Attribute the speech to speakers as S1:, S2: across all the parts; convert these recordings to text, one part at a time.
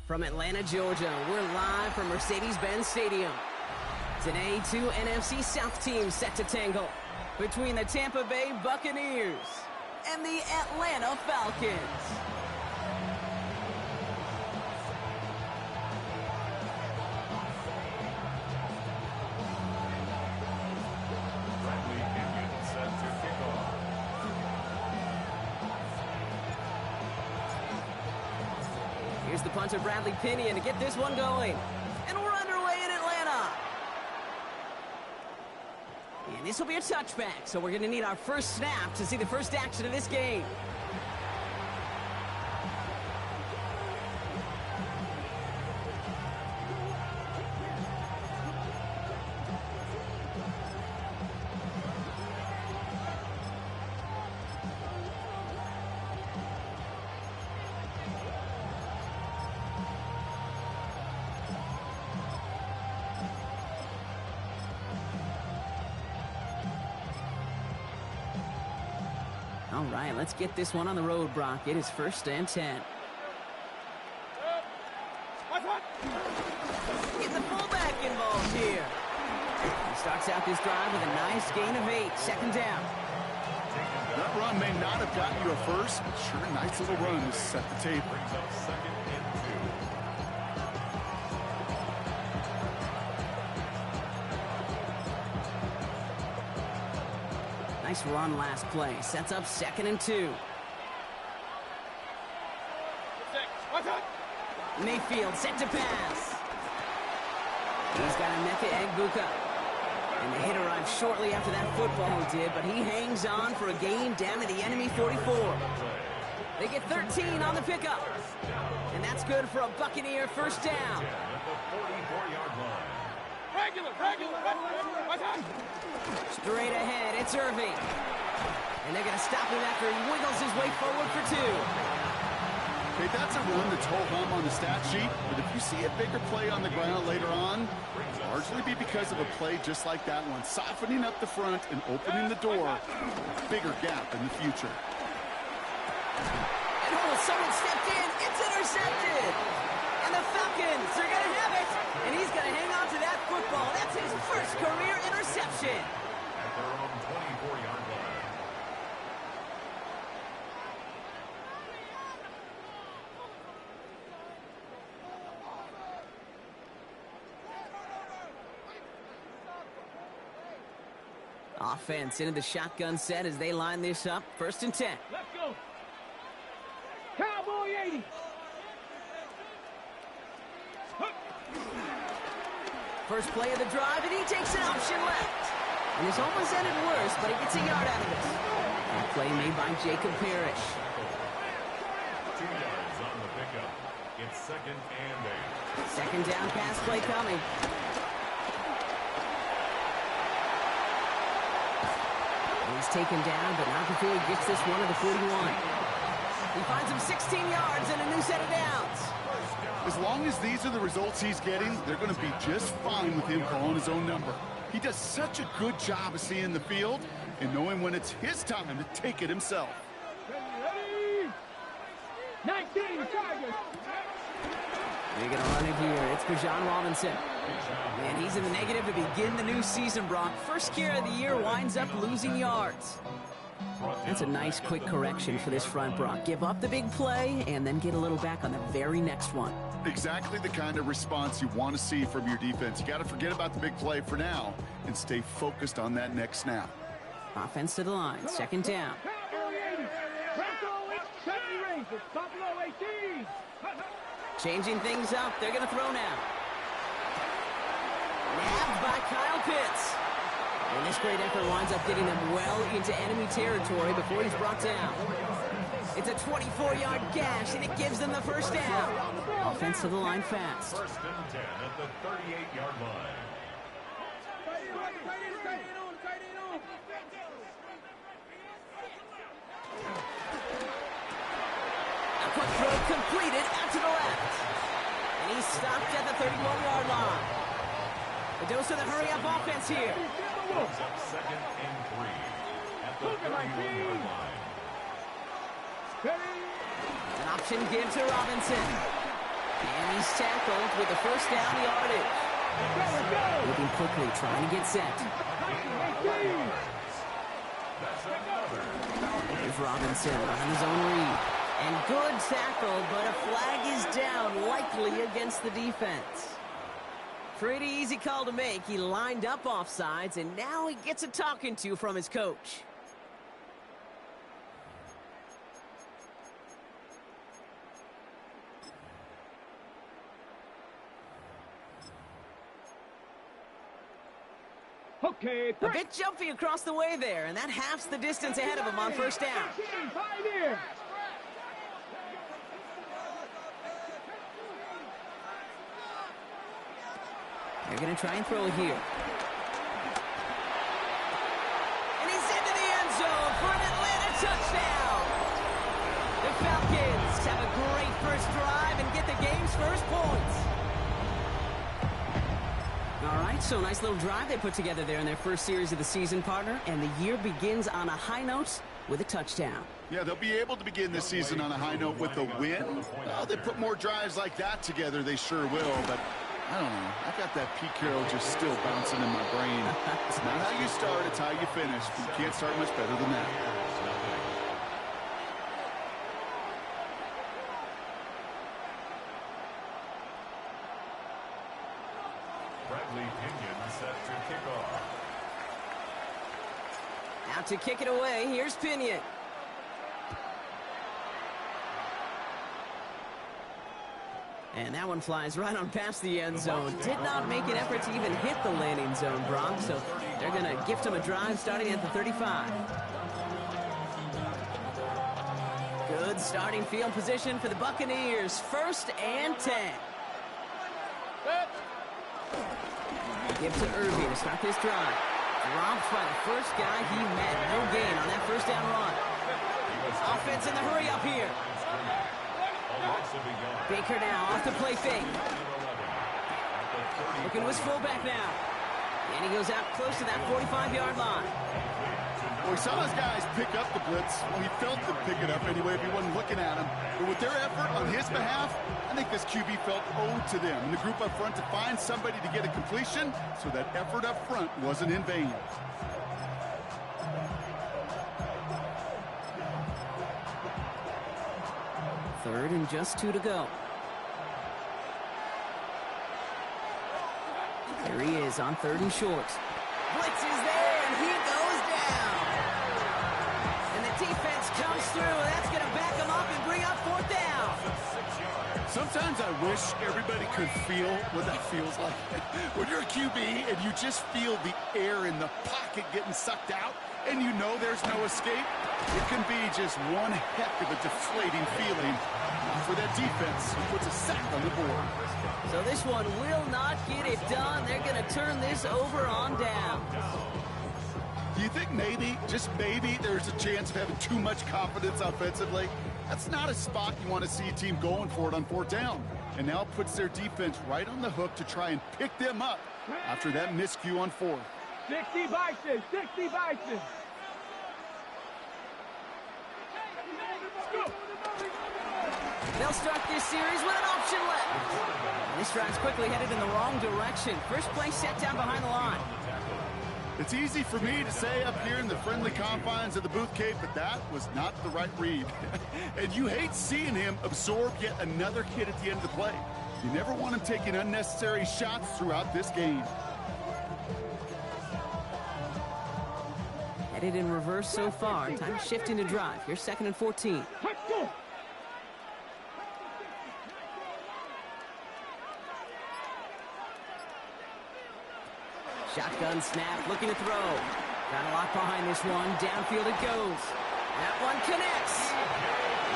S1: From Atlanta, Georgia, we're live from Mercedes-Benz Stadium. Today, two NFC South teams set to tangle between the Tampa Bay Buccaneers and the Atlanta Falcons. Here's the punter, Bradley Pinion, to get this one going. And we're underway in Atlanta. And this will be a touchback, so we're going to need our first snap to see the first action of this game. All right, let's get this one on the road, Brock. It is 1st and 10. Get the fullback involved here. He starts out this drive with a nice gain of 8. 2nd down.
S2: That run may not have gotten you a first, but sure, a nice little run to set the table.
S1: Nice run last play. Sets up 2nd and 2. Mayfield set to pass. He's got Emeka Egbuka. And the hit arrived shortly after that football did, but he hangs on for a gain down to the enemy 44. They get 13 on the pickup. And that's good for a Buccaneer 1st down. Straight ahead, it's Irving. And they're going to stop him after he wiggles his way forward for 2.
S2: Hey, that's a run that's ho-hum on the stat sheet, but if you see a bigger play on the ground later on, it'll largely be because of a play just like that one, softening up the front and opening the door, a bigger gap in the future.
S1: And someone stepped in, it's intercepted! And the Falcons are going to have it! And he's going to hang on to that football. That's his first career interception.
S3: At their own 24-yard line.
S1: Offense into the shotgun set as they line this up. 1st and 10.
S4: Let's go. Cowboy 80.
S1: First play of the drive, and he takes an option left. And this almost ended worse, but he gets a yard out of it. And play made by Jacob Parrish.
S3: 2 yards on the pickup. It's 2nd and 8.
S1: 2nd down pass play coming. He's taken down, but not before he gets this one to the 41. He finds him 16 yards and a new set of downs.
S2: As long as these are the results he's getting, they're going to be just fine with him calling his own number. He does such a good job of seeing the field and knowing when it's his time to take it himself.
S4: 19 Tigers.
S1: They're going to run it here. It's Bijan Robinson. And he's in the negative to begin the new season, Brock. First carry of the year winds up losing yards. That's a nice quick correction for this front, Brock. Give up the big play and then get a little back on the very next one.
S2: Exactly the kind of response you want to see from your defense. You got to forget about the big play for now and stay focused on that next snap.
S1: Offense to the line. 2nd down. Changing things up. They're going to throw now. Nabbed by Kyle Pitts. And this great effort winds up getting them well into enemy territory before he's brought down. It's a 24-yard gash, and it gives them the 1st down. Offense to the line fast.
S3: 1st and 10 at the 38-yard line.
S1: A quick throw completed out to the left. And he's stopped at the 31-yard line. A dose of the hurry-up offense here.
S3: Brings up 2nd and 3 at the 31-yard line.
S1: An option give to Robinson. And he's He's tackled with the first down yardage. Moving quickly, trying to get set. Here's Robinson on his own read. And good tackle, but a flag is down, likely against the defense. Pretty easy call to make. He lined up offsides, and now he gets a talking to from his coach.
S4: Okay,
S1: A bit jumpy across the way there, and that halves the distance ahead of him on first down.
S4: Pioneer.
S1: They're going to try and throw it here. And he's into the end zone for an Atlanta touchdown. The Falcons have a great first drive and get the game's first points. All right, so nice little drive they put together there in their first series of the season, partner. And the year begins on a high note with a touchdown.
S2: Yeah, they'll be able to begin this season on a high note with a win. Well, they put more drives like that together, they sure will, but I don't know. I got that Pete Carroll just still bouncing in my brain. It's not how you start, it's how you finish. You can't start much better than that.
S3: Set to kick off.
S1: Out to kick it away, here's Pinion. And that one flies right on past the end zone. Did not make an effort to even hit the landing zone, Brock, so they're going to gift him a drive starting at the 35. Good starting field position for the Buccaneers. 1st and 10. Give to Irving to start this drive. Dropped by the first guy he met. No gain on that first down run. Offense in the hurry up here. Baker now off the play fake. Looking to his fullback now. And he goes out close to that 45-yard line.
S2: Well, he saw his guys pick up the blitz. Well, he felt them pick it up anyway if he wasn't looking at him. But with their effort on his behalf, I think this QB felt owed to them and the group up front to find somebody to get a completion, so that effort up front wasn't in vain.
S1: Third and just 2 to go. There he is on 3rd and short. Blitz is there, and he goes down. And the defense comes through. That's going to back him up and bring up 4th down.
S2: Sometimes I wish everybody could feel what that feels like. When you're a QB and you just feel the air in the pocket getting sucked out, and you know there's no escape, it can be just one heck of a deflating feeling for that defense who puts a sack on the board.
S1: So this one will not get it done. They're going to turn this over on down.
S2: Do you think maybe, just maybe, there's a chance of having too much confidence offensively? That's not a spot you want to see a team going for it on 4th down. And now it puts their defense right on the hook to try and pick them up after that miscue on 4th.
S4: 60 Bison, 60 Bison.
S1: They'll start this series with an option left. And this drive's quickly headed in the wrong direction. First play set down behind the line.
S2: It's easy for me to say up here in the friendly confines of the Booth Cave, but that was not the right read. And you hate seeing him absorb yet another hit at the end of the play. You never want him taking unnecessary shots throughout this game.
S1: Headed in reverse so far. Time to shift into drive. Here's 2nd and 14. Shotgun snap, looking to throw. Got a lot behind this one. Downfield it goes. That one connects.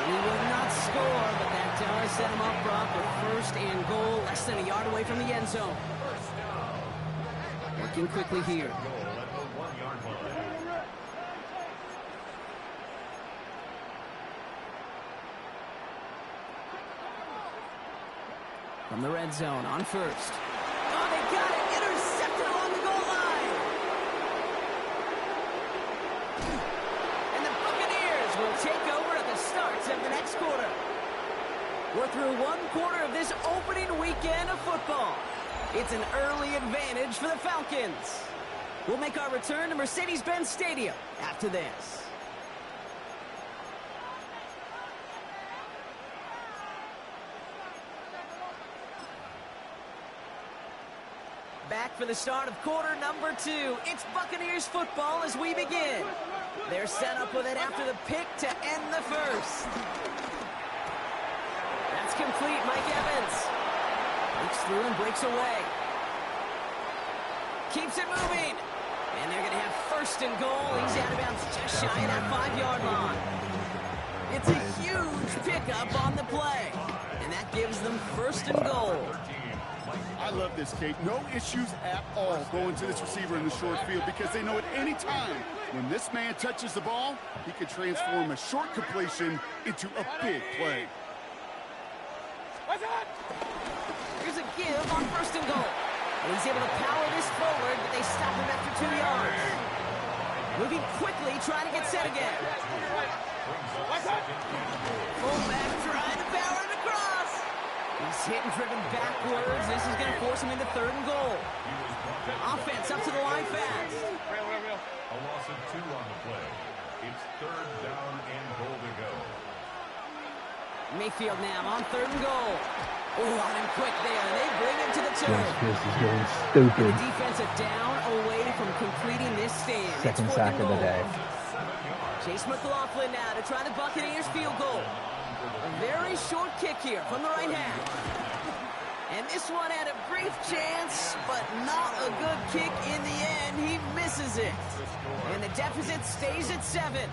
S1: He will not score, but that does set him up, Brock, with 1st and goal, less than a yard away from the end zone. Working quickly here. From the red zone on 1st. Oh, they got it! Intercepted along the goal line! And the Buccaneers will take over at the start of the next quarter. We're through one quarter of this opening weekend of football. It's an early advantage for the Falcons. We'll make our return to Mercedes-Benz Stadium after this. Back for the start of quarter number 2. It's Buccaneers football as we begin. They're set up with it after the pick to end the first. That's complete. Mike Evans breaks through and breaks away. Keeps it moving. And they're going to have first and goal. He's out of bounds just shy of that 5-yard line. It's a huge pickup on the play. And that gives them first and goal.
S2: I love this, Kate. No issues at all going to this receiver in the short field because they know at any time when this man touches the ball, he can transform a short completion into a big play.
S1: Here's a give on first and goal. And he's able to power this forward, but they stop him after 2 yards. Moving quickly, trying to get set again. Fullback trying to power it across. He's hit and driven backwards. This is going to force him into third and goal. Offense up to the line fast.
S3: A loss of 2 on the play. It's third down and goal to go.
S1: Mayfield now on third and goal. Oh, on him quick there. They bring him to the turf.
S5: This is going stupid.
S1: The defense a down away from completing this stand.
S5: Second sack of the day.
S1: Chase McLaughlin now to try the Buccaneers field goal. A very short kick here from the right half. And this one had a brief chance, but not a good kick in the end. He misses it. And the deficit stays at 7.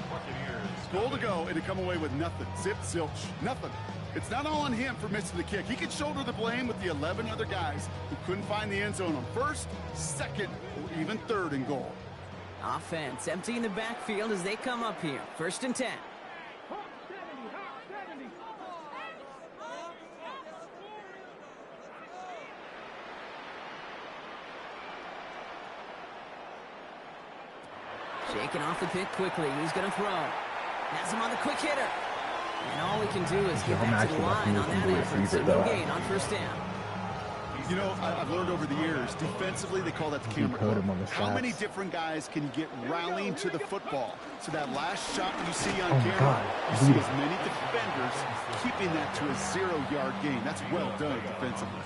S2: Goal to go, and to come away with nothing. Zip, zilch, nothing. It's not all on him for missing the kick. He can shoulder the blame with the 11 other guys who couldn't find the end zone on first, second, or even third and goal.
S1: Offense emptying the backfield as they come up here. First and 10. Shaking off the pick quickly. He's going to throw. Has him on the quick hitter. And all he can do is get back to the line on that effort. So no gain on first down.
S2: You know, I've learned over the years, defensively, they call that the camera club. How many different guys can you get rallying to the football? So that last shot you see on camera, you see as many defenders keeping that to a 0-yard gain. That's well done defensively.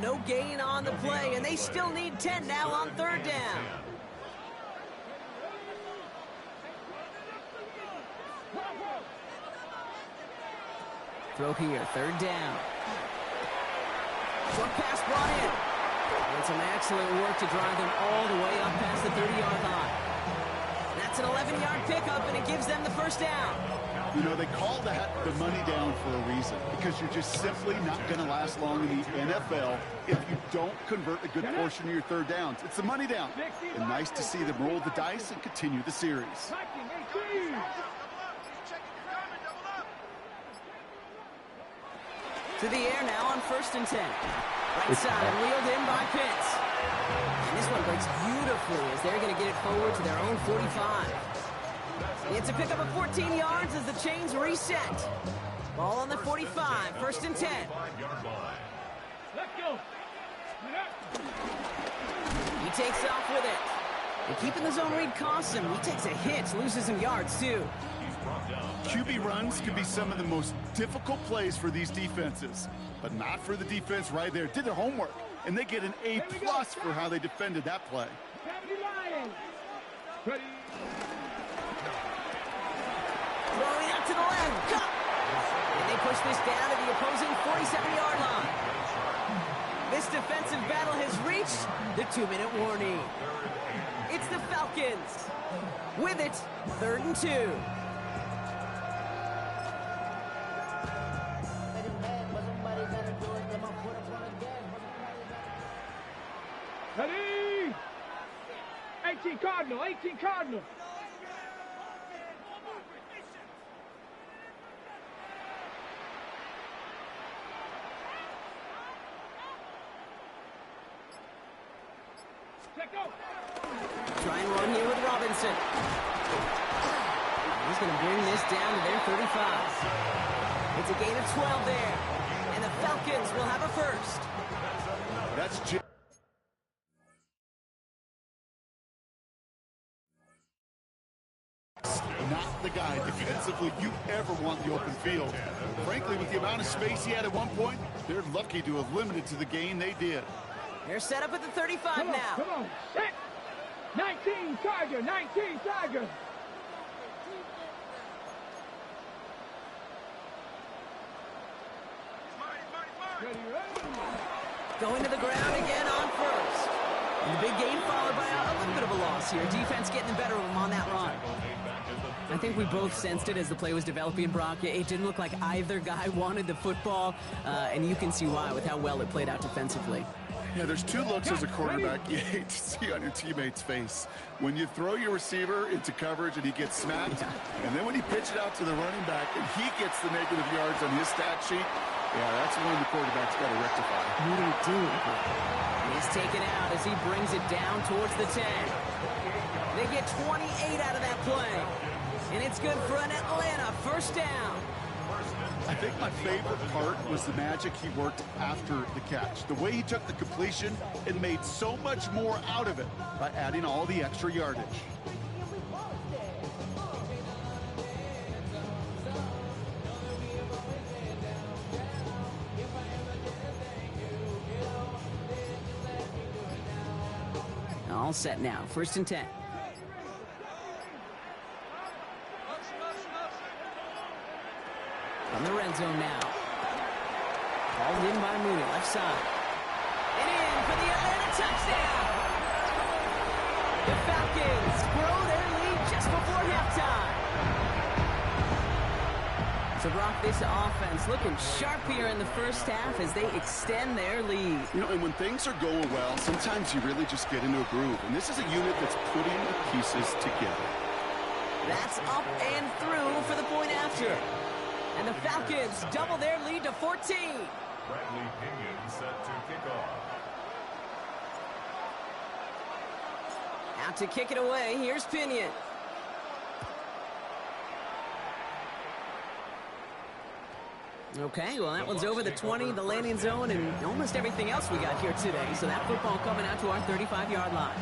S1: No gain on the play, and they still need 10 now on third down. Throw here, third down. Short pass brought in. And some excellent work to drive them all the way up past the 30-yard line. That's an 11-yard pickup, and it gives them the first down.
S2: You know, they call that the money down for a reason, because you're just simply not going to last long in the NFL if you don't convert a good portion of your third downs. It's the money down. And nice to see them roll the dice and continue the series.
S1: To the air now on first and 10. Right side, wheeled in by Pitts. And this one breaks beautifully as they're going to get it forward to their own 45. It's a pickup of 14 yards as the chains reset. Ball on the 45, first and 10.
S4: Let's go.
S1: He takes off with it. And keeping the zone read costs him. He takes a hit, loses some yards too.
S2: QB runs can be some of the most difficult plays for these defenses, but not for the defense right there. Did their homework, and they get an A+ for how they defended that play.
S1: Throwing out to the left, cut! And they push this down to the opposing 47-yard line. This defensive battle has reached the 2-minute warning. It's the Falcons. With it, third and 2.
S4: Ready? 18 Cardinal, 18 Cardinal.
S1: Try and run here with Robinson. He's going to bring this down to their 35. It's a gain of 12 there. Falcons will have a first.
S2: That's not the guy defensively you ever want the open field. Frankly, with the amount of space he had at one point, they're lucky to have limited to the gain they did.
S1: They're set up at the 35
S4: Come on,
S1: now.
S4: come on, set. 19 Tiger, 19 Tiger. Ready, ready.
S1: Going to the ground again on first. And the big gain followed by a little bit of a loss here. Defense getting the better of them on that run. I think we both sensed it as the play was developing, Brock. It didn't look like either guy wanted the football, and you can see why with how well it played out defensively.
S2: Yeah, there's two looks as a quarterback you hate to see on your teammate's face. When you throw your receiver into coverage and he gets smacked, and then when you pitch it out to the running back and he gets the negative yards on his stat sheet, yeah, that's one the quarterback's got to rectify.
S1: What do you do? He's taken out as he brings it down towards the 10. They get 28 out of that play. And it's good for an Atlanta first down.
S2: I think my favorite part was the magic he worked after the catch. The way he took the completion and made so much more out of it by adding all the extra yardage.
S1: All set now. First and 10. From the red zone now. Called in by Mooney, left side. And in for the Atlanta touchdown. The Falcons grow their lead just before halftime. So, Brock, this offense looking sharp here in the first half as they extend their lead.
S2: You know, and when things are going well, sometimes you really just get into a groove. And this is a unit that's putting the pieces together.
S1: That's up and through for the point after. And the Falcons double their lead to 14.
S3: Bradley Pinion set to kick off.
S1: Out to kick it away, here's Pinion. Okay, well, that one's over the 20, the landing zone, and almost everything else we got here today. So that football coming out to our 35-yard line.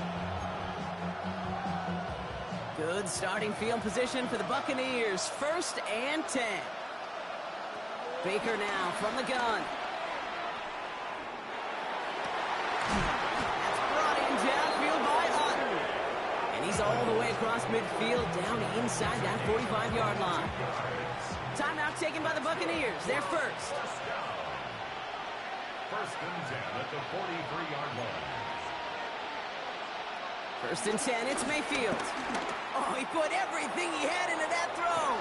S1: Good starting field position for the Buccaneers. First and 10. Baker now from the gun. That's brought in downfield by Otten. And he's all the way across midfield down inside that 45-yard line. Timeout taken by the Buccaneers. They're first.
S3: First and 10 at the 43-yard line.
S1: First and 10, it's Mayfield. Oh, he put everything he had into that throw.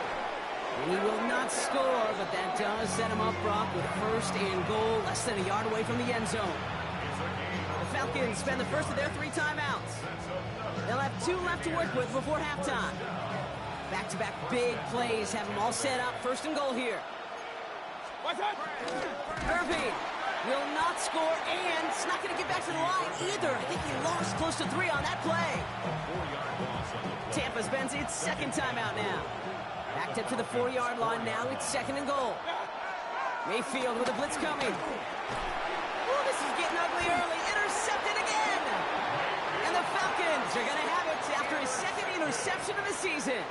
S1: And he will not score, but that does set him up, Brock, with first and goal, less than a yard away from the end zone. The Falcons spend the first of their 3 timeouts. They'll have 2 left to work with before halftime. Back-to-back big plays have them all set up. First and goal here. Irving will not score, and it's not going to get back to the line either. I think he lost close to 3 on that play. Tampa spends its second timeout now. Backed up to the 4-yard line now. It's second and goal. Mayfield with a blitz coming. Oh, this is getting ugly early. Intercepted again. And the Falcons are going to have it after his second interception of the season.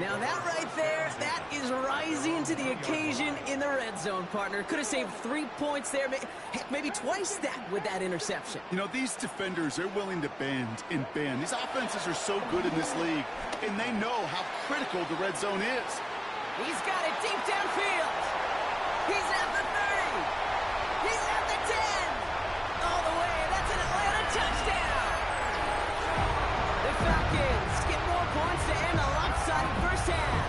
S1: Now that right there, that is rising to the occasion in the red zone, partner. Could have saved 3 points there, maybe twice that with that interception.
S2: You know, these defenders are willing to bend and bend. These offenses are so good in this league, and they know how critical the red zone is.
S1: He's got it deep downfield. He's at the 30. He's at the 10. All the way. That's an Atlanta touchdown. The Falcons get more points to end the lopsided first half.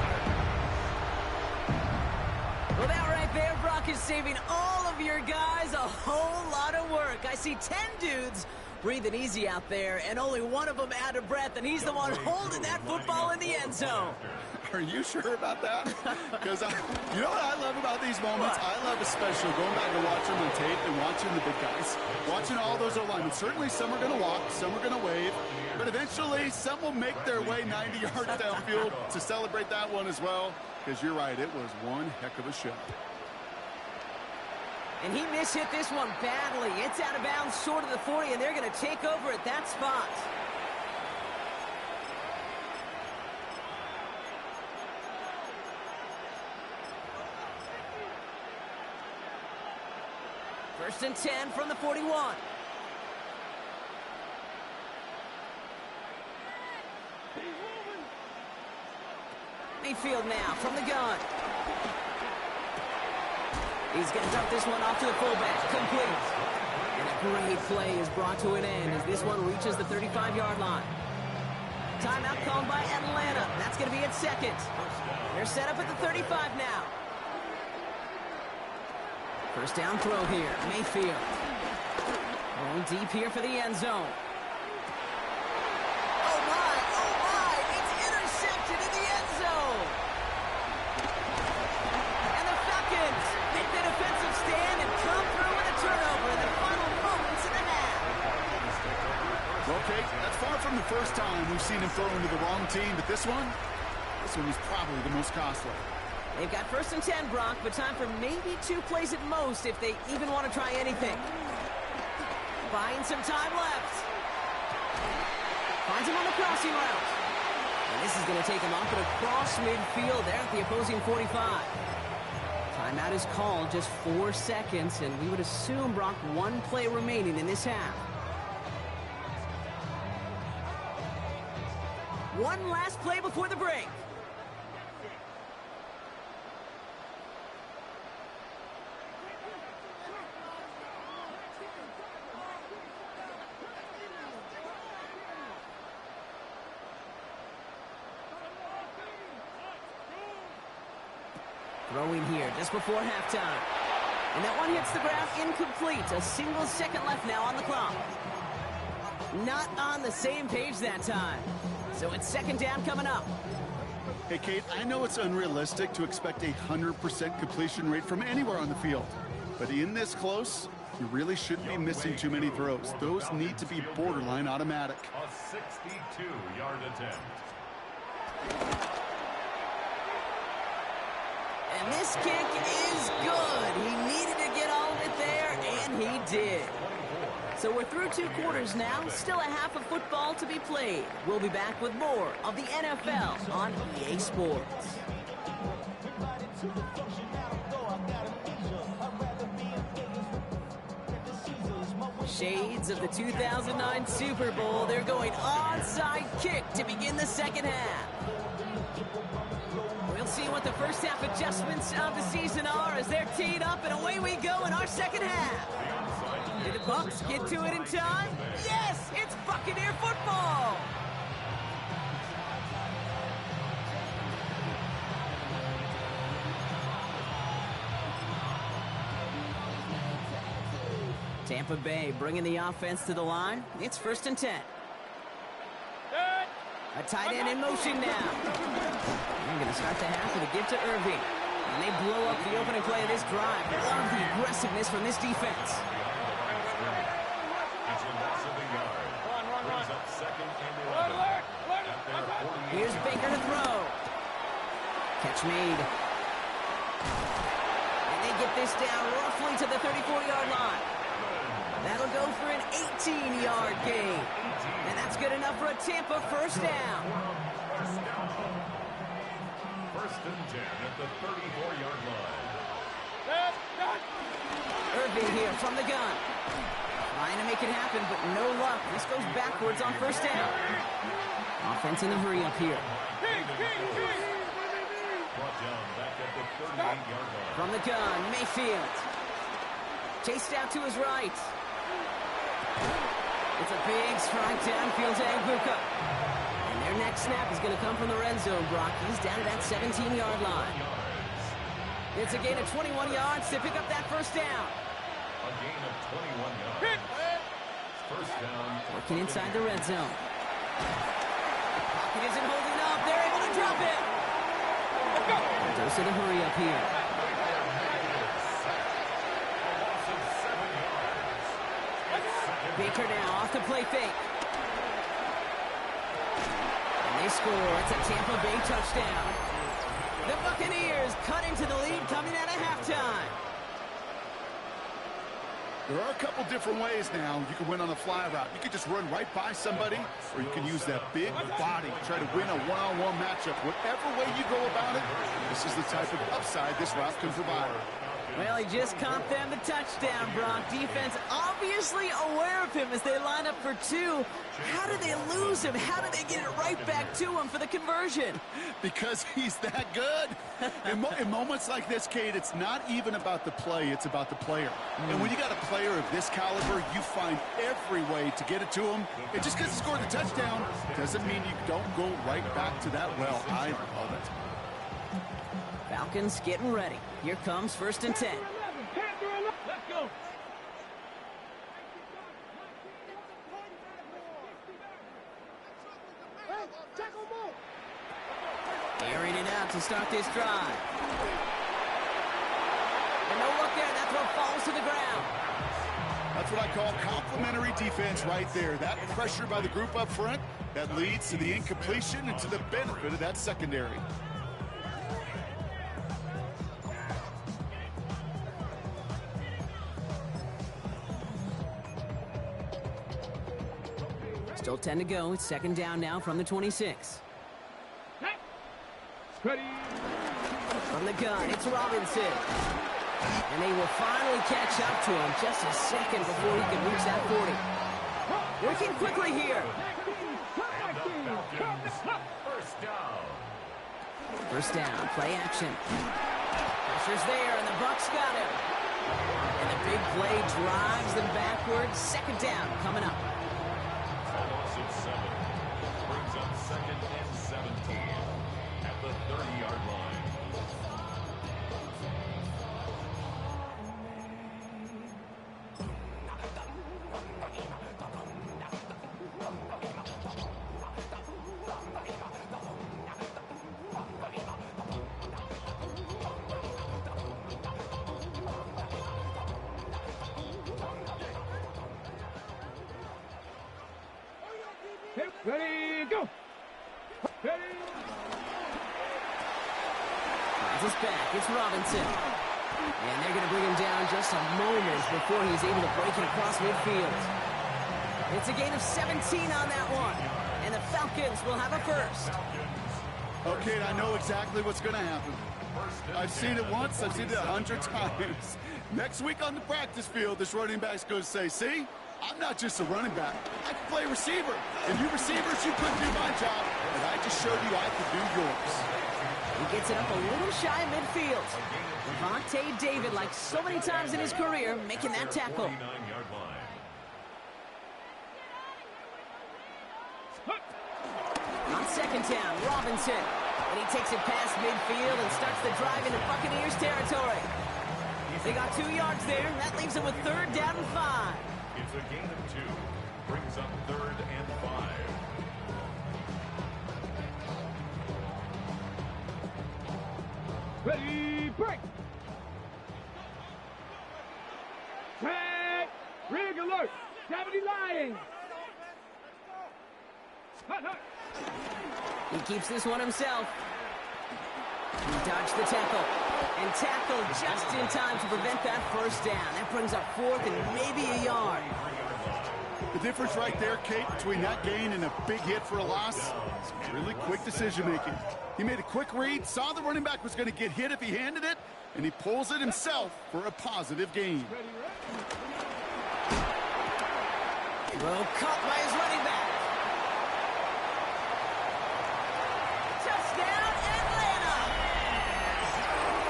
S1: Well, that right there, Brock, is saving all of your guys a whole lot of work. I see 10 dudes breathing easy out there, and only one of them out of breath, and he's the one holding that football in the end zone.
S2: Are you sure about that? Because you know what I love about these moments? I love especially going back and watching the tape and watching the big guys. Watching all those alignment. Certainly some are going to walk, some are going to wave, but eventually some will make their way 90 yards downfield to celebrate that one as well. Because you're right, it was one heck of a show.
S1: And he mishit this one badly. It's out of bounds short of the 40, and they're going to take over at that spot. First and 10 from the 41. Mayfield now from the gun. He's going to dump this one off to the fullback. Complete. And a great play is brought to an end as this one reaches the 35-yard line. Timeout called by Atlanta. That's going to be at second. They're set up at the 35 now. First down throw here. Mayfield. Going deep here for the end zone. Oh my! It's intercepted in the end zone. And the Falcons make the defensive stand and come through with a turnover in the final moments of the half.
S2: Okay, that's far from the first time we've seen him throw into the wrong team, but this one was probably the most costly.
S1: They've got first and 10, Brock, but time for maybe 2 plays at most if they even want to try anything. Buying some time left. Finds him on the crossing route. And this is going to take him off and across midfield there at the opposing 45. Timeout is called, just 4 seconds, and we would assume, Brock, 1 play remaining in this half. One last play before the break. Throwing here just before halftime. And that one hits the ground incomplete. A single second left now on the clock. Not on the same page that time. So it's second down coming up.
S2: Hey, Kate, I know it's unrealistic to expect a 100% completion rate from anywhere on the field. But in this close, you really shouldn't be missing too many throws. Those need to be borderline automatic.
S3: A 62-yard attempt.
S1: And this kick is good. He needed to get all of it there, and he did. So we're through 2 quarters now. Still a half of football to be played. We'll be back with more of the NFL on EA Sports. Shades of the 2009 Super Bowl. They're going onside kick to begin the second half. We'll see what the first half adjustments of the season are as they're teed up, and away we go in our second half. Did the Bucs get to it in time? Yes, it's Buccaneer football. Tampa Bay bringing the offense to the line. It's first and 10. A tight end in motion now. They're going to start the half with a give to Irving. And they blow up the opening play of this drive. Love the aggressiveness from this defense. Here's Baker to throw. Catch made. And they get this down roughly to the 34-yard line. That'll go for an 18-yard gain. And that's good enough for a Tampa first down.
S3: First and 10 at the 34-yard line.
S1: Irving here from the gun. Trying to make it happen, but no luck. This goes backwards on first down. Offense in the hurry up here.
S3: Brought down back at the 38-yard line.
S1: From the gun, Mayfield. Chased out to his right. It's a big strike downfield to Egbuka. And their next snap is going to come from the red zone, Brock. He's down to that 17-yard line. It's a gain of 21 yards to pick up that first down.
S3: A gain of 21 yards. First down.
S1: Working inside the red zone. Pocket isn't holding up. They're able to drop it. Dose of the hurry up here. Baker now off the play fake. And they score. It's a Tampa Bay touchdown. The Buccaneers cut into the lead coming out of halftime.
S2: There are a couple different ways now. You can win on a fly route. You can just run right by somebody, or you can use that big body, try to win a one-on-one matchup. Whatever way you go about it, this is the type of upside this route can provide.
S1: Well, he just caught them the touchdown, Brock. Defense obviously aware of him as they line up for two. How did they lose him? How did they get it right back to him for the conversion?
S2: Because he's that good. In moments like this, Kate, it's not even about the play, it's about the player. And when you got a player of this caliber, you find every way to get it to him. And just because he scored the touchdown doesn't mean you don't go right back to that well. I love it.
S1: Falcons getting ready. Here comes 1st and 10.
S4: Let's go.
S1: Airing it out to start this drive. And no look there. That throw falls to the ground.
S2: That's what I call complimentary defense right there. That pressure by the group up front, that leads to the incompletion and to the benefit of that secondary.
S1: Still 10 to go. It's 2nd down now from the 26.
S4: Ready.
S1: From the gun, it's Robinson. And they will finally catch up to him just a second before he can reach that 40. Working quickly here. First down, play action. Pressure's there, and the Bucs got him. And the big play drives them backwards. 2nd down coming up.
S3: A loss of 7. Brings up 2nd and 17 at the 30-yard line.
S4: Ready, go. Ready.
S1: Finds us back. It's Robinson. And they're going to bring him down just a moment before he's able to break it across midfield. It's a gain of 17 on that one. And the Falcons will have a first.
S2: Okay, I know exactly what's going to happen. I've seen it once. I've seen it 100 times. Next week on the practice field, this running back's going to say, see? I'm not just a running back. I can play receiver. And you receivers, you couldn't do my job. And I just showed you I could do yours.
S1: He gets it up a little shy of midfield. Devontae David, like so many times in his career, making that tackle.
S3: 49-yard line.
S1: On 2nd down, Robinson. And he takes it past midfield and starts the drive into Buccaneers territory. They got 2 yards there. That leaves them with 3rd down and 5.
S3: It's a gain of 2. Brings up 3rd and 5.
S4: Ready, break. Tag. Rig alert. 70 lying. Hut, hut.
S1: He keeps this one himself. He dodged the tackle. And tackled just in time to prevent that 1st down. That brings up 4th and maybe a yard.
S2: The difference right there, Kate, between that gain and a big hit for a loss is really quick decision-making. He made a quick read, saw the running back was going to get hit if he handed it, and he pulls it himself for a positive gain.
S1: Well, caught by his running back. Touchdown, Atlanta!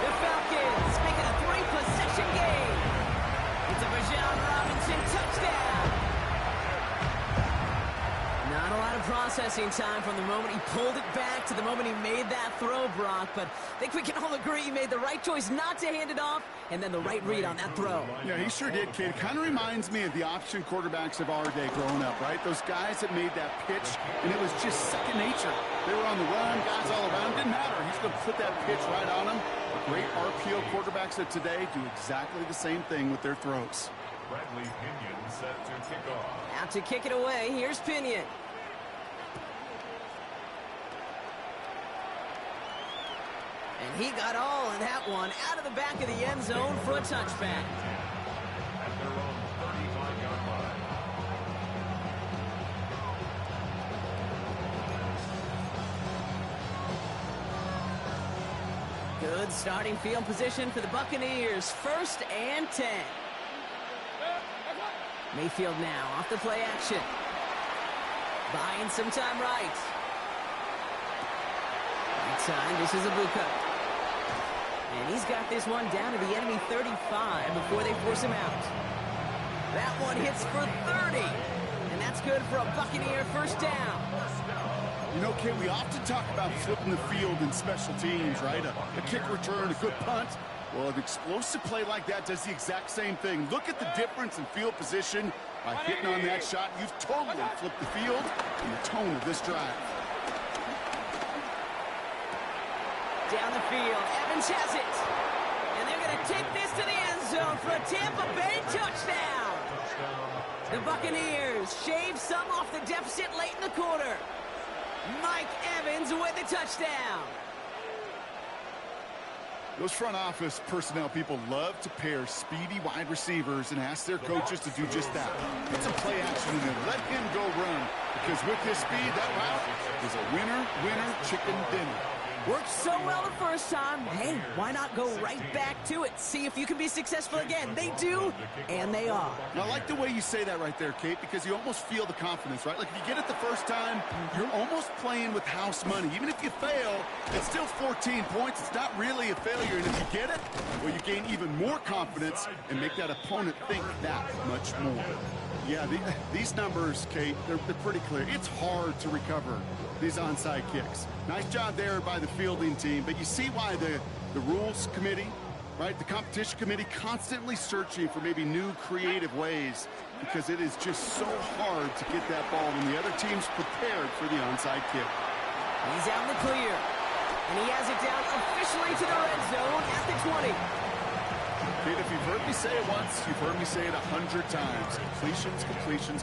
S1: The Falcons making a 3-possession game. It's a Bijan Robinson touchdown. Not a lot of processing time from the moment he pulled it back to the moment he made that throw, Brock. But I think we can all agree he made the right choice not to hand it off, and then the right read on that throw.
S2: Yeah, he sure did, kid. It kind of reminds me of the option quarterbacks of our day growing up, right? Those guys that made that pitch, and it was just second nature. They were on the run, guys all around. Didn't matter. He's going to put that pitch right on them. The great RPO quarterbacks of today do exactly the same thing with their throws.
S3: Bradley Pinion set to kick off.
S1: Out to kick it away, here's Pinion. And he got all of that one out of the back of the end zone for a touchback.
S3: At their own
S1: Good starting field position for the Buccaneers. 1st and 10. Mayfield now off the play action. Buying some time right. Right side, this is Ibuka. And he's got this one down to the enemy 35 before they force him out. That one hits for 30. And that's good for a Buccaneer 1st down.
S2: You know, Kate, we often talk about flipping the field in special teams, right? A kick return, a good punt. Well, an explosive play like that does the exact same thing. Look at the difference in field position. By hitting on that shot, you've totally flipped the field and the tone of this drive.
S1: Down the field, Evans has it. And they're going to take this to the end zone for a Tampa Bay touchdown. The Buccaneers shave some off the deficit late in the quarter. Mike Evans with the touchdown.
S2: Those front office personnel people love to pair speedy wide receivers and ask their coaches to do just that. Get some play action in there. Let him go run. Because with his speed, that route is a winner, chicken dinner.
S1: Worked so well the first time. Hey, why not go right back to it? See if you can be successful again. They do, and they are.
S2: And I like the way you say that right there, Kate, because you almost feel the confidence, right? Like if you get it the first time, you're almost playing with house money. Even if you fail, it's still 14 points. It's not really a failure. And if you get it, well, you gain even more confidence and make that opponent think that much more. Yeah, these numbers, Kate, they're pretty clear. It's hard to recover these onside kicks. Nice job there by the fielding team, but you see why the rules committee, right, the competition committee constantly searching for maybe new creative ways, because it is just so hard to get that ball when the other team's prepared for the onside kick.
S1: He's out in the clear, and he has it down officially to the red zone at the 20.
S2: Kate, if you've heard me say it once, you've heard me say it 100 times.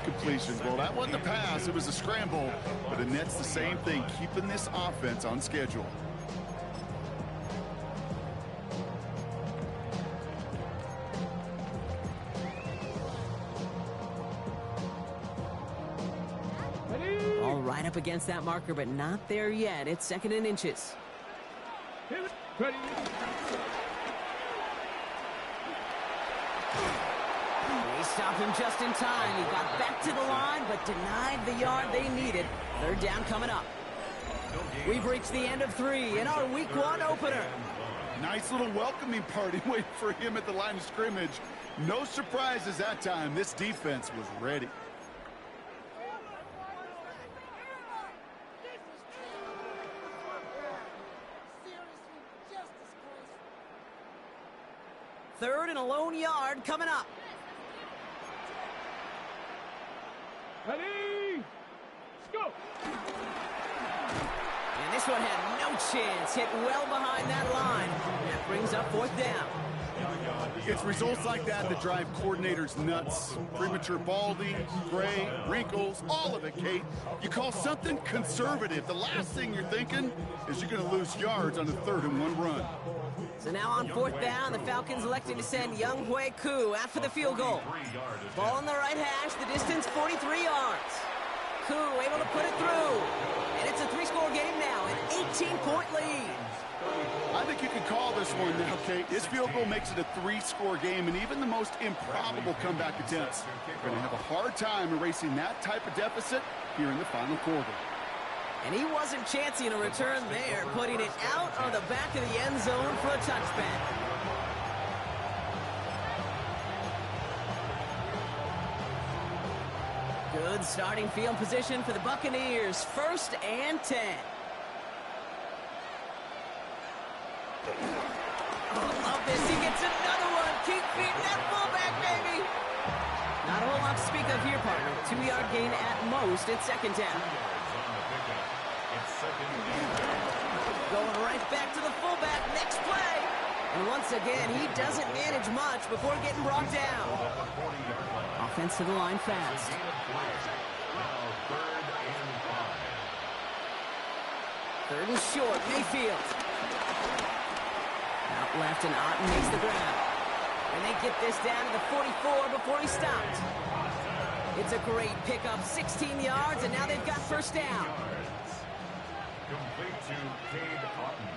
S2: Completions. Well, that wasn't a pass. It was a scramble. But it nets the same thing, keeping this offense on schedule.
S1: All right up against that marker, but not there yet. It's 2nd and inches.
S4: Ready.
S1: They stopped him just in time. He got back to the line, but denied the yard they needed. 3rd down coming up. We've reached the end of 3 in our Week 1 opener.
S2: Nice little welcoming party waiting for him at the line of scrimmage. No surprises that time. This defense was ready.
S1: Third and a lone yard coming up.
S4: Ready. Go.
S1: And this one had no chance. Hit well behind that line. That brings up 4th down.
S2: It's results like that drive coordinators nuts. Premature balding, gray, wrinkles, all of it, Kate. You call something conservative. The last thing you're thinking is you're going to lose yards on a 3rd and 1 run.
S1: So now on 4th down, the Falcons electing to send Young Hui Koo out for the field goal. Ball on the right hash, the distance 43 yards. Koo able to put it through. And it's a 3-score game now, an 18-point lead.
S2: I think you can call this one now, Kate. This field goal makes it a 3-score game, and even the most improbable comeback attempts are going to have a hard time erasing that type of deficit here in the final quarter.
S1: And he wasn't chancing a return there, putting it out on the back of the end zone for a touchback. Good starting field position for the Buccaneers. 1st and 10. Oh, love this. He gets another one. Keep feeding that fullback, baby. Not a whole lot to speak of here, partner. 2-yard gain at most. It's 2nd down. Going right back to the fullback. Next play. And once again, he doesn't manage much before getting brought down. Offense to the line fast. 3rd and short. Mayfield. Out left, and Otten makes the grab. And they get this down to the 44 before he stopped. It's a great pickup. 16 yards, and now they've got 1st down.
S3: Complete to Cade Otten.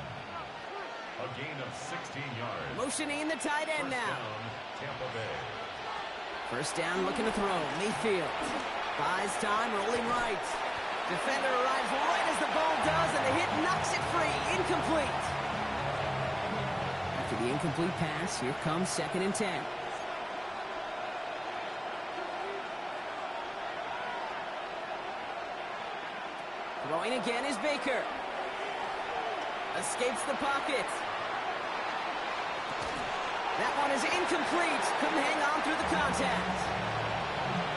S3: A gain of 16 yards.
S1: Motioning the tight end now.
S3: Down, Tampa Bay.
S1: First down, looking to throw. Mayfield buys time, rolling right. Defender arrives right as the ball does, and the hit knocks it free. Incomplete. After the incomplete pass, here comes 2nd and 10. Throwing again is Baker. Escapes the pocket. That one is incomplete. Couldn't hang on through the contact.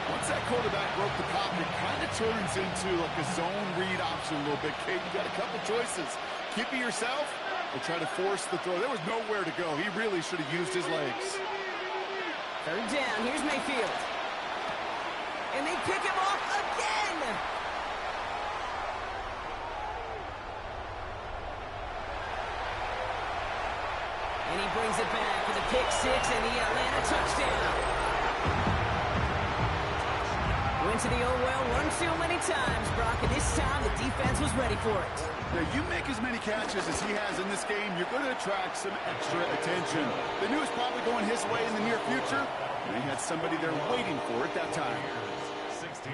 S2: Once that quarterback broke the pocket, kind of turns into like a zone read option a little bit. Kate, you got a couple choices. Keep it yourself or try to force the throw. There was nowhere to go. He really should have used his legs.
S1: 3rd down. Here's Mayfield. And they pick him off again. And he brings it back with a pick 6 and the Atlanta touchdown. Went to the old well one too many times, Brock, and this time the defense was ready for it.
S2: Now, you make as many catches as he has in this game, you're going to attract some extra attention. They knew it was probably going his way in the near future, and they had somebody there waiting for it that time.
S3: 16.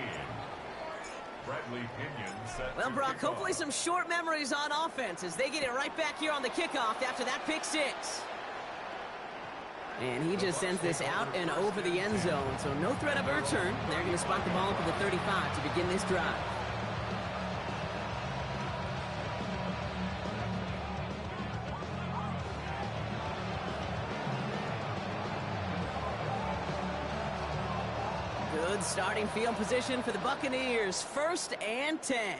S3: Bradley Pinion set.
S1: Well, Brock, hopefully some short memories on offense as they get it right back here on the kickoff after that pick 6. And he just sends this out and over the end zone, so no threat of a return. They're going to spot the ball up at the 35 to begin this drive. Good starting field position for the Buccaneers. 1st and 10.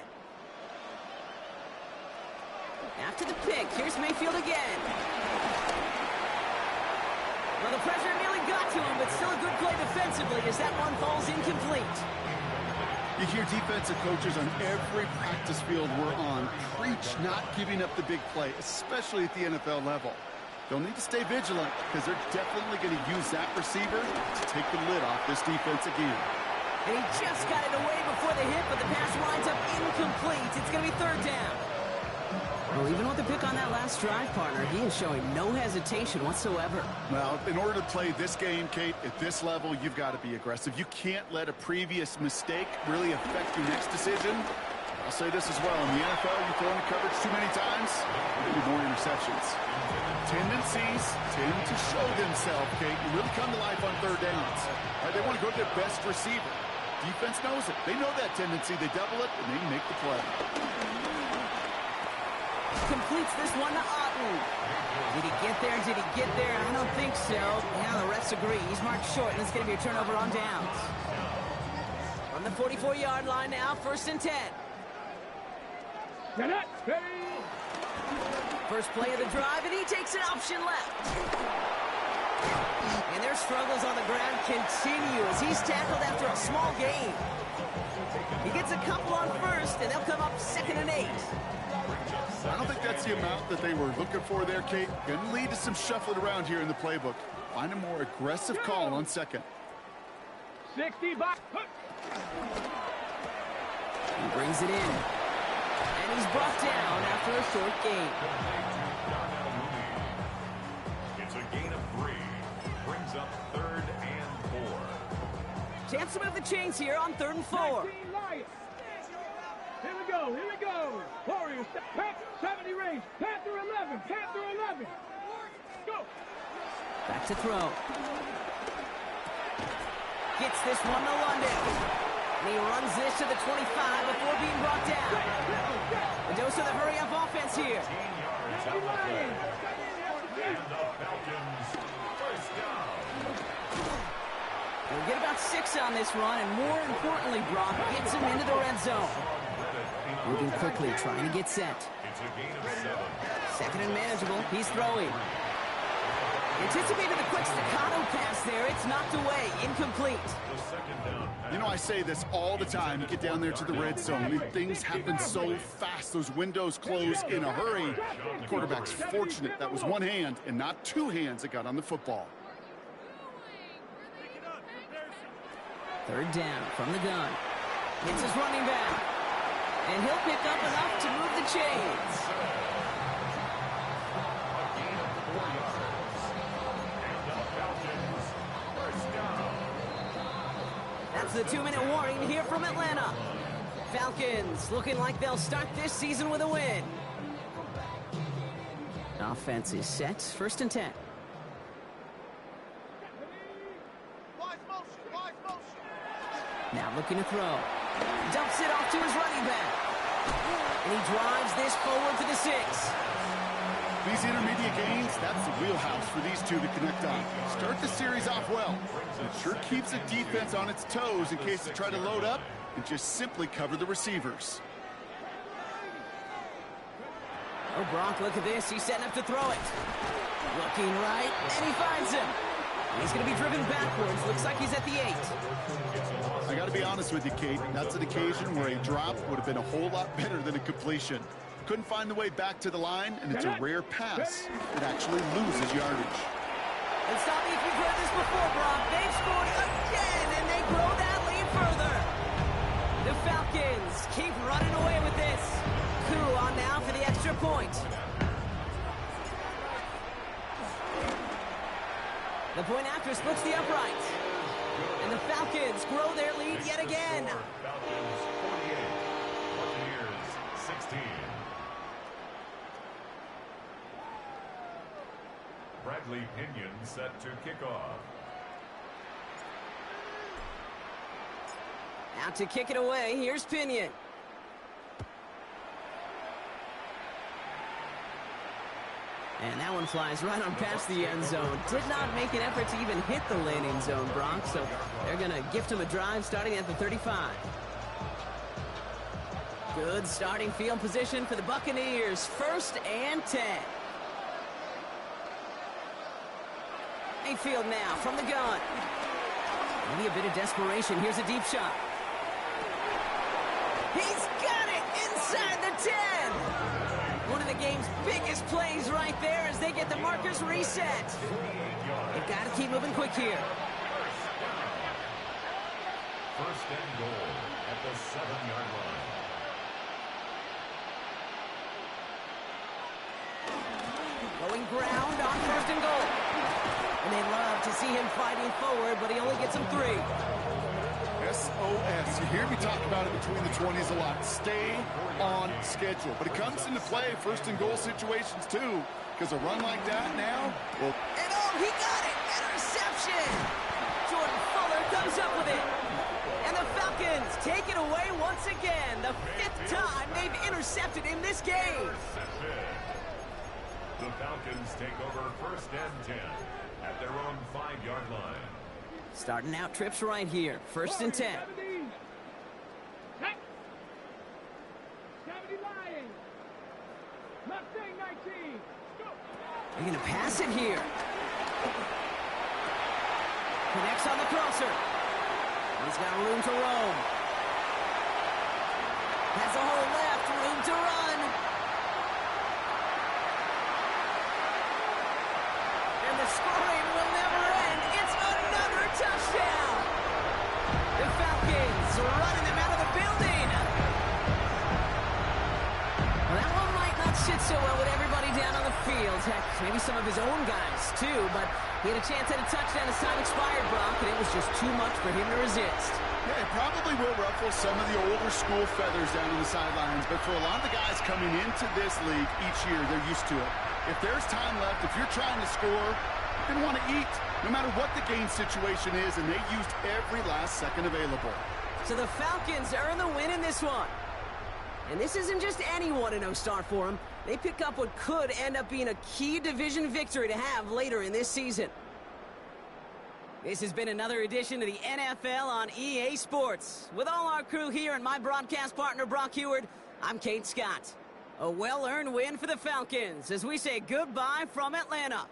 S1: After the pick, here's Mayfield again. Well, the pressure nearly got to him, but still a good play defensively as that one falls incomplete.
S2: You hear defensive coaches on every practice field we're on preach not giving up the big play, especially at the NFL level. They'll need to stay vigilant because they're definitely going to use that receiver to take the lid off this defense again.
S1: And he just got it away before the hit, but the pass winds up incomplete. It's going to be 3rd down. Well, even with the pick on that last drive, partner, he is showing no hesitation whatsoever.
S2: Well, in order to play this game, Kate, at this level, you've got to be aggressive. You can't let a previous mistake really affect your next decision. I'll say this as well. In the NFL, you throw into coverage too many times, maybe more interceptions. Tendencies tend to show themselves, Kate, and really come to life on 3rd downs. Right, they want to go to their best receiver. Defense knows it. They know that tendency. They double it, and they make the play.
S1: Completes this one to Otten. Did he get there? Did he get there? I don't think so. Now the refs agree. He's marked short, and it's going to be a turnover on downs. From the 44-yard line now, 1st and 10. First play of the drive, and he takes an option left. And their struggles on the ground continue as he's tackled after a small gain. He gets a couple on 1st, and they'll come up 2nd and 8.
S2: I don't think that's the amount that they were looking for there, Kate. Going to lead to some shuffling around here in the playbook. Find a more aggressive call on 2nd.
S4: 60 back.
S1: He brings it in. And he's brought down after a short gain.
S3: It's a gain of 3. Brings up 3rd and 4.
S1: Chance to move the chains here on 3rd and 4.
S4: Here we go, here we go. Warriors, Panther 70 range. Panther 11, Panther 11. Go.
S1: Back to throw. Gets this one to London. And he runs this to the 25 before being brought down. A dose of the hurry-up offense here.
S3: 10 yards out of the play. And the Falcons, first down.
S1: We'll get about 6 on this run, and more importantly, Brock gets him into the red zone. Moving quickly, trying to get set.
S3: It's a gain of 7.
S1: 2nd and manageable. He's throwing. Anticipated the quick staccato pass there. It's knocked away. Incomplete.
S3: The 2nd down.
S2: You know, I say this all the time. You get down there to the red zone, and things happen so fast. Those windows close in a hurry. The quarterback's fortunate that was one hand and not 2 hands that got on the football.
S1: 3rd down from the gun. It's his running back. And he'll pick up enough to move the chains. to the 2-minute warning here from Atlanta. Falcons looking like they'll start this season with a win. Offense is set. 1st and 10. Now looking to throw. Dumps it off to his running back. And he drives this forward to the 6.
S2: These intermediate gains, that's the wheelhouse for these two to connect on. Start the series off well. It sure keeps the defense on its toes in case they try to load up and just simply cover the receivers.
S1: Oh, Brock, look at this. He's setting up to throw it. Looking right, and he finds him. He's going to be driven backwards. Looks like he's at the 8.
S2: I got to be honest with you, Kate. That's an occasion where a drop would have been a whole lot better than a completion. Couldn't find the way back to the line, and it's a rare pass that actually loses yardage.
S1: And stop me if you've heard this before, Brock. They've scored again, and they grow that lead further. The Falcons keep running away with this. Coup on now for the extra point. The point after splits the upright. And the Falcons grow their lead yet again.
S3: Falcons 48, Buccaneers 16. Bradley Pinion set to kick off.
S1: Out to kick it away, here's Pinion. And that one flies right on past the end zone. Did not make an effort to even hit the landing zone, Bronx. So they're going to gift him a drive starting at the 35. Good starting field position for the Buccaneers. 1st and 10. Mayfield now from the gun. Maybe a bit of desperation. Here's a deep shot. He's got it inside the 10. One of the game's biggest plays right there as they get the markers reset. They've got to keep moving quick here.
S3: 1st and goal at the 7-yard line.
S1: Going ground on 1st and goal. And they love to see him fighting forward, but he only gets him 3.
S2: SOS. You hear me talk about it between the 20s a lot. Stay on schedule. But it comes into play 1st and goal situations too. Because a run like that now, well...
S1: And oh, he got it! Interception! Jordan Fuller comes up with it. And the Falcons take it away once again. The 5th time they've intercepted in this game.
S3: The Falcons take over 1st and 10 at their own 5-yard line.
S1: Starting out trips right here. 1st and 10.
S4: 70 Lions. Mustang 19. Go.
S1: They're going to pass it here. Connects on the crosser. He's got room to roam. Has a hole left. Room to run. And the scoring will never end. It's another touchdown. The Falcons are running them out of the building. Well, that one might not sit so well with everybody down on the field. Heck, maybe some of his own guys, too. But he had a chance at a touchdown as time expired, Brock, and it was just too much for him to resist.
S2: Yeah, it probably will ruffle some of the older school feathers down on the sidelines. But for a lot of the guys coming into this league each year, they're used to it. If there's time left, if you're trying to score, you're going to want to eat, no matter what the game situation is, and they used every last second available.
S1: So the Falcons earn the win in this one. And this isn't just any 1-0 start for them. They pick up what could end up being a key division victory to have later in this season. This has been another edition of the NFL on EA Sports. With all our crew here and my broadcast partner, Brock Heward, I'm Kate Scott. A well-earned win for the Falcons as we say goodbye from Atlanta.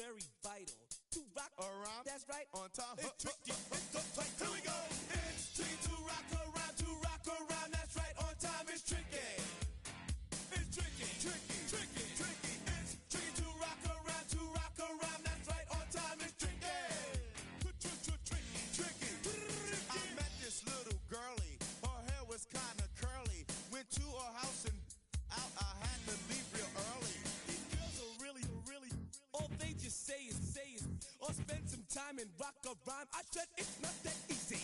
S6: very vital to rock
S7: around.
S6: That's right.
S7: On time.
S6: It's tricky. It's the tight.
S7: Here we go. It's tricky to rock around. That's right. On time. It's tricky. It's tricky. Tricky. Tricky. Tricky. It's tricky to rock around. That's right. On time. It's tricky. Tricky. Tricky. I met this little girlie. Her hair was kind of curly. Went to her house and out. I had to leave real early.
S6: These girls are really, all they just say is, or spend some time and rock a rhyme. I said it's not that easy.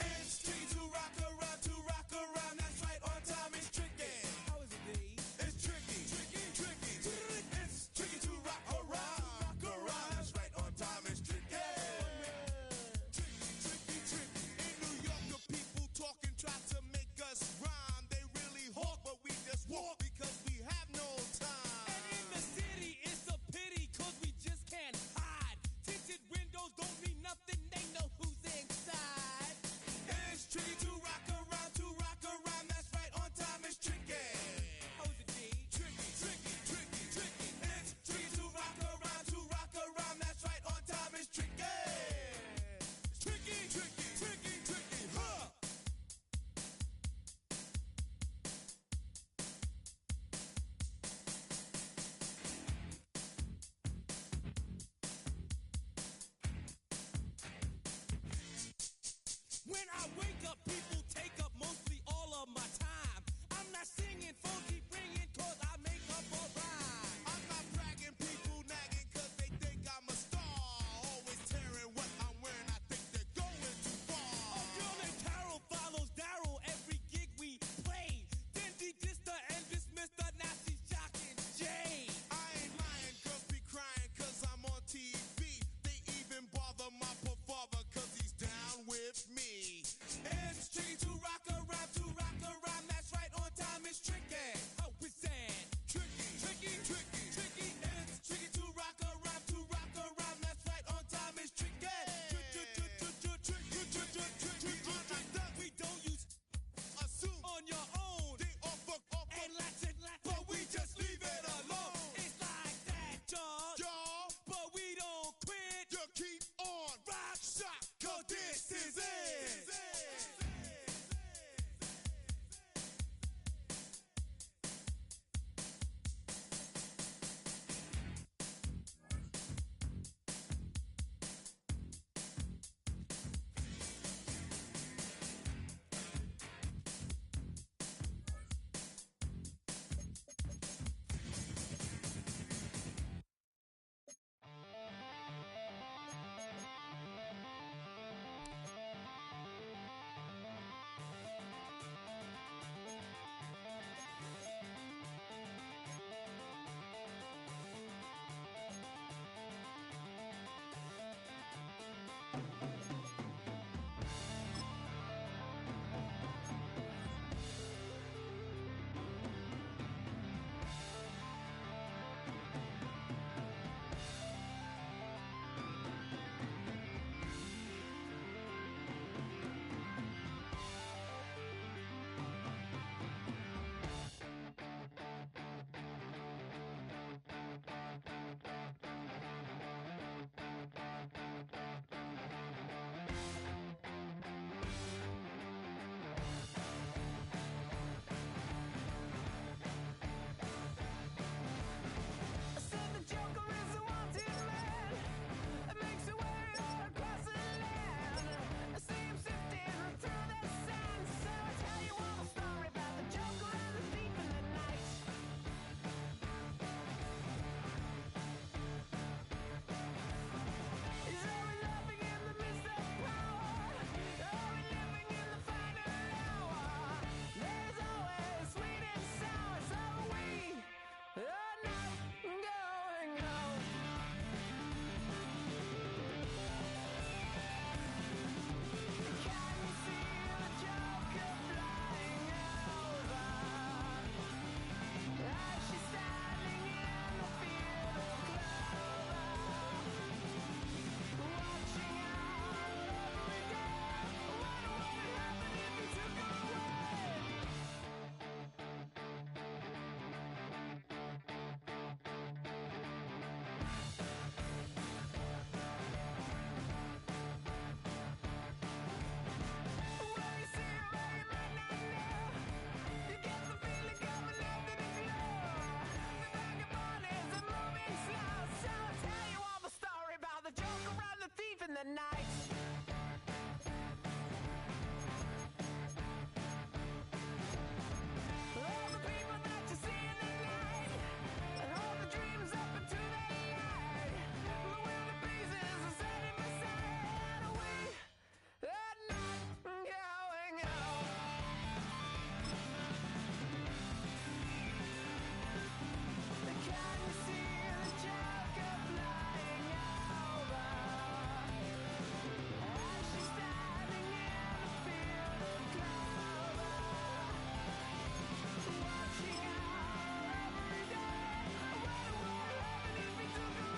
S7: It's tricky to rock around. That's right, on time it's tricky.
S6: How is it, D?
S7: It's tricky. It's tricky to rock around. That's right, on time it's tricky. Tricky. In New York, the people talking try to make us rhyme. They really hawk, but we just walk because we have no time.
S6: And in the city, it's a pity, cause we just can't hide. Tinted windows don't mean nothing, they know who's inside.
S7: It's tricky to rock around. That's right, on time it's tricky.
S6: How is it, D?
S7: Tricky. It's tricky to rock around. That's right, on time it's tricky. Tricky, huh?
S6: When I wake up, people take up mostly all of my time. I'm not singing, phone keep ringing, cause I make up a rhyme.
S7: I'm not bragging, people nagging, cause they think I'm a star. Always tearing what I'm wearing, I think they're going too far.
S6: A girl named Carol follows Daryl every gig we play. Then she dissed her and dismissed her, now she's shocking Jay.
S7: I ain't lying, girls be crying, cause I'm on TV. They even bother my poor father, cause he's down with me. It's tricky to
S8: the night. All the people that you see in the night, and all the dreams up into the light. The wilder pieces are setting beside we are not going out. Can you see the Joker flying over? And she's standing in a field of clover, watching our every day. What would happen if we took her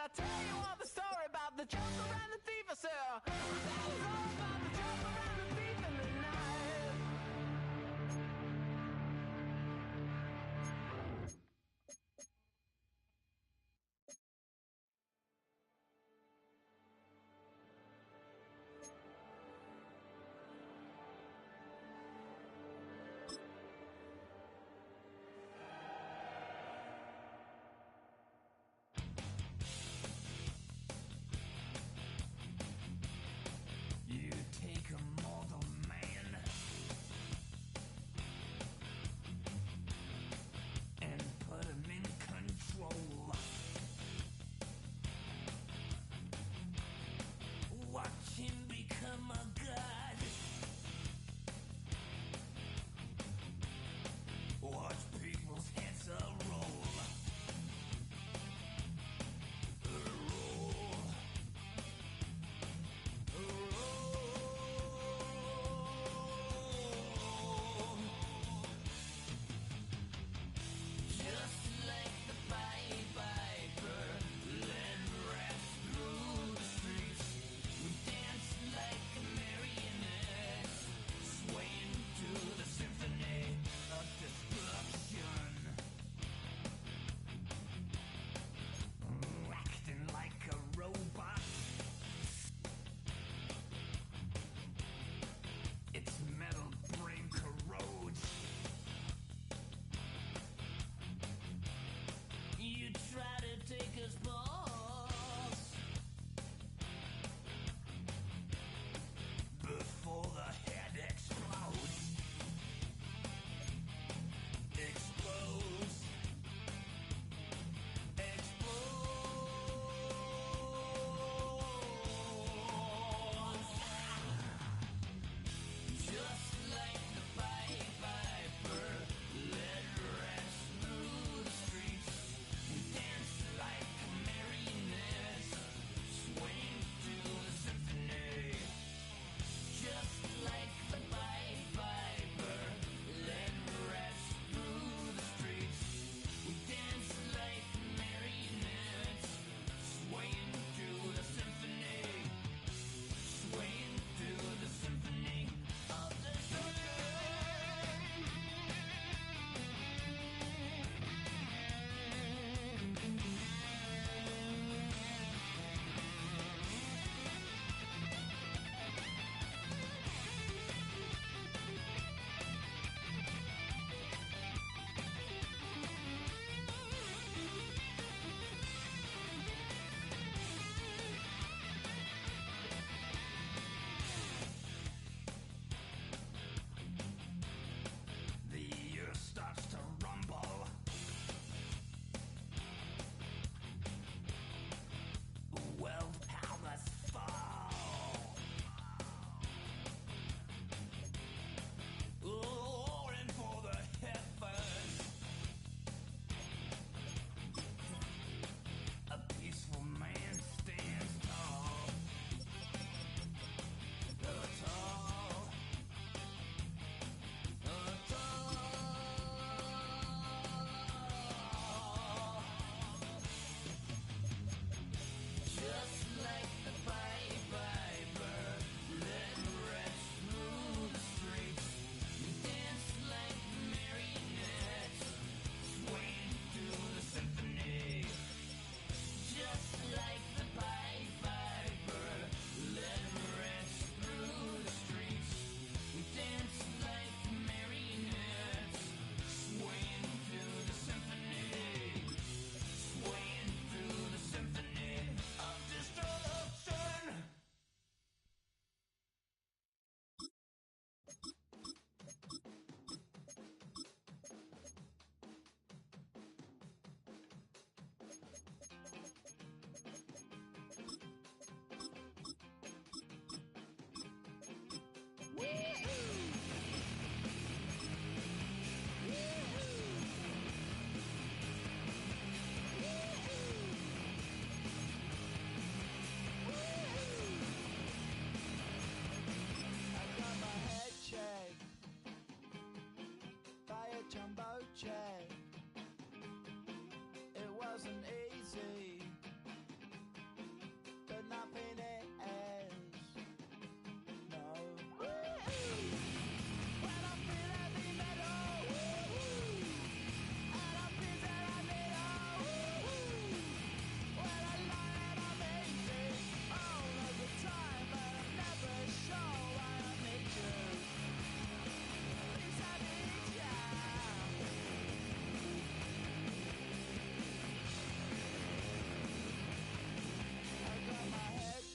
S8: I'll tell you all the story about the Joker and the thief. I said, I'll tell you all about the Joker and the thief in the night.
S7: nothing is. No. When I feel heavy metal, and I feel that I need when I lie and I'm easy all of the time, but I'm never sure why I need you. Because I need ya. I got my head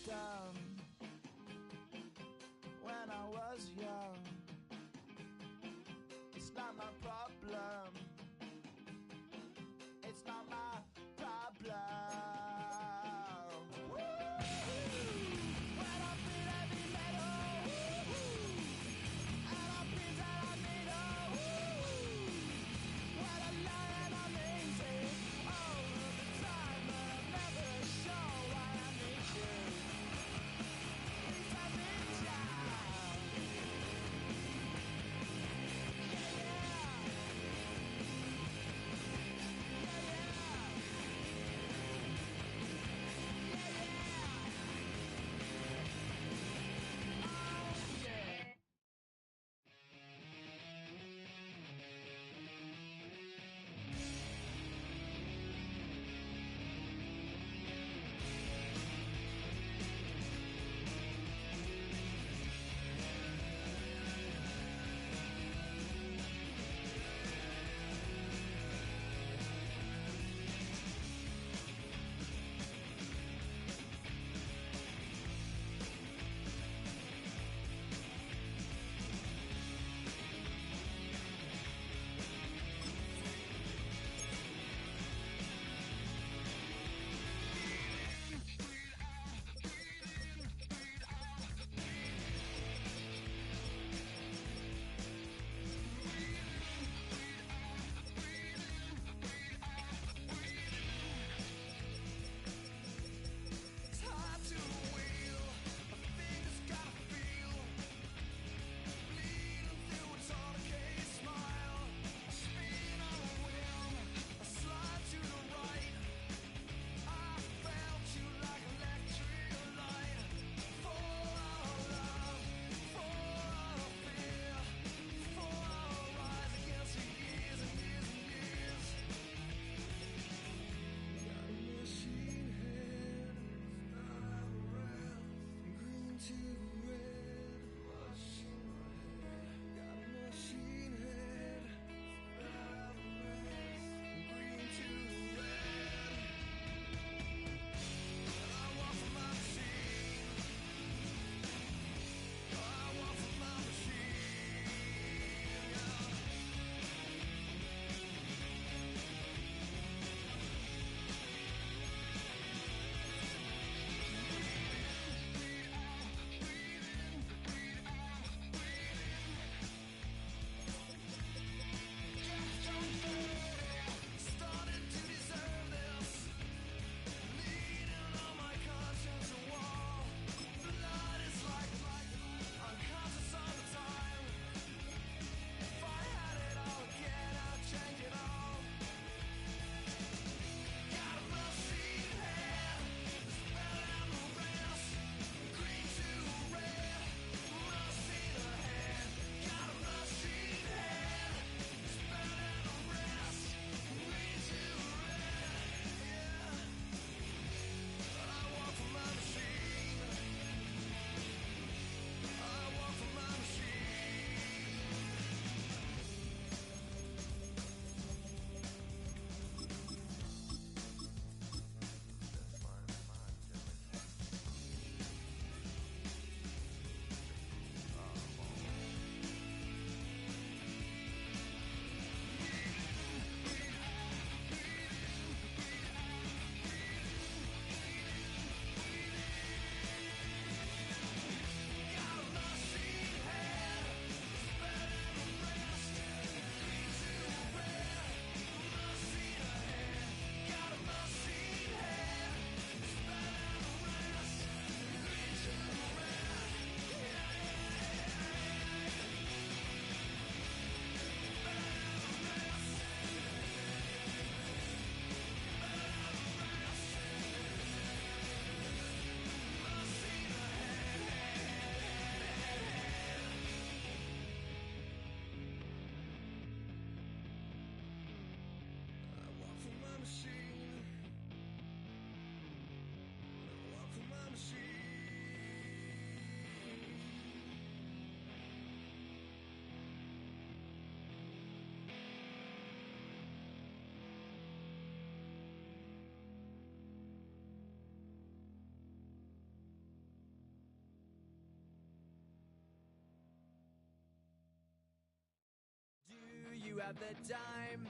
S9: you have the time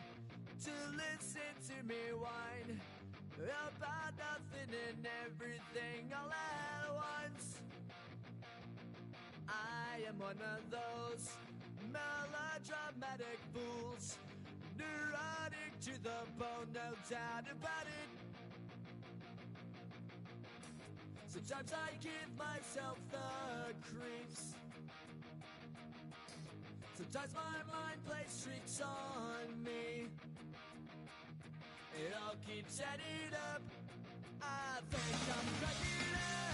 S9: to listen to me whine about nothing and everything all at once. I am one of those melodramatic fools, neurotic to the bone, no doubt about it. Sometimes I give myself the creeps. Sometimes my mind plays tricks on me. It all keeps adding up. I think I'm cracking up.